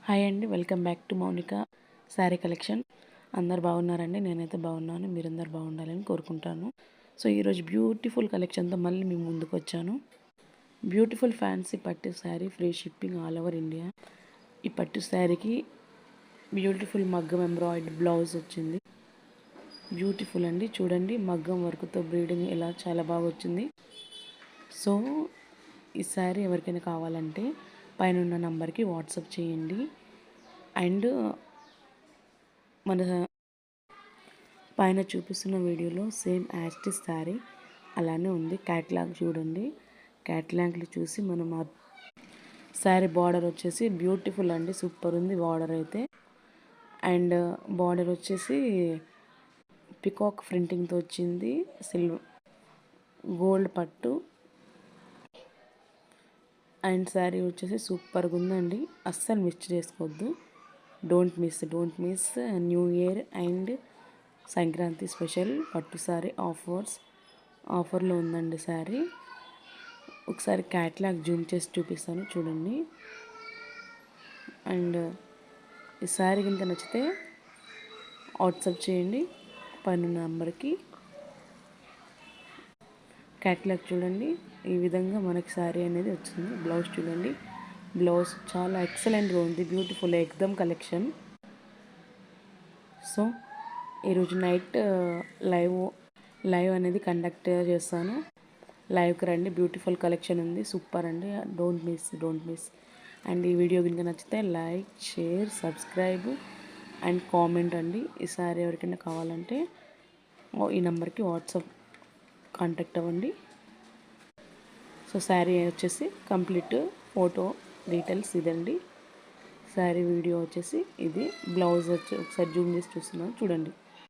Hi అండి, welcome back to Mounika sari collection. అందరు బాగున్నారండి? నేనైతే బాగున్నాను. మీరందరు బాగుండాలని కోరుకుంటాను. సో ఈరోజు బ్యూటిఫుల్ కలెక్షన్తో మళ్ళీ మేము ముందుకు వచ్చాను. బ్యూటిఫుల్ ఫ్యాన్సీ పట్టు sari, free shipping all over India. ఈ పట్టు శారీకి బ్యూటిఫుల్ మగ్గం ఎంబ్రాయిడరీ బ్లౌజ్ వచ్చింది. బ్యూటిఫుల్ అండి, చూడండి మగ్గం వర్క్తో బ్రీడింగ్ ఎలా చాలా బాగా వచ్చింది. సో ఈ శారీ ఎవరికైనా కావాలంటే పైన ఉన్న నంబర్కి వాట్సాప్ చేయండి. అండ్ మన పైన చూపిస్తున్న వీడియోలో సేమ్ యాస్టిస్ శారీ అలానే ఉంది. క్యాట్లాగ్ చూడండి, క్యాట్లాగ్లు చూసి మనం ఆ శారీ బార్డర్ వచ్చేసి బ్యూటిఫుల్ అండి, సూపర్ ఉంది బార్డర్ అయితే. అండ్ బార్డర్ వచ్చేసి పికాక్ ప్రింటింగ్తో వచ్చింది, సిల్వర్ గోల్డ్ పట్టు. అండ్ శారీ వచ్చేసి సూపర్గా ఉందండి, అస్సలు మిస్ చేసుకోవద్దు. Don't miss new year and Sankranti special పట్టు శారీ ఆఫర్లో ఉందండి శారీ. ఒకసారి క్యాట్లాగ్ జూమ్ చేసి చూపిస్తాను చూడండి. అండ్ ఈ శారీ కనుక నచ్చితే వాట్సాప్ చేయండి పైన నెంబర్కి. క్యాట్లాగ్ చూడండి, ఈ విధంగా మనకి శారీ అనేది వచ్చింది. బ్లౌజ్ చూడండి, బ్లౌజ్ చాలా ఎక్సలెంట్గా ఉంది, బ్యూటిఫుల్ ఎక్దమ్ కలెక్షన్. సో ఈరోజు నైట్ లైవ్ అనేది కండక్ట్ చేస్తాను. లైవ్కి రండి, బ్యూటిఫుల్ కలెక్షన్ ఉంది, సూపర్ అండి. Don't miss. అండ్ ఈ వీడియో కనుక నచ్చితే like, share, subscribe and comment అండి. ఈ సారీ ఎవరికైనా కావాలంటే ఈ నెంబర్కి వాట్సాప్ కాంటాక్ట్ అవ్వండి. సో శారీ వచ్చేసి కంప్లీట్ ఫోటో డీటెయిల్స్ ఇదండి. శారీ వీడియో వచ్చేసి ఇది. బ్లౌజ్ వచ్చి ఒకసారి జూమ్ చేసి చూస్తున్నాను చూడండి.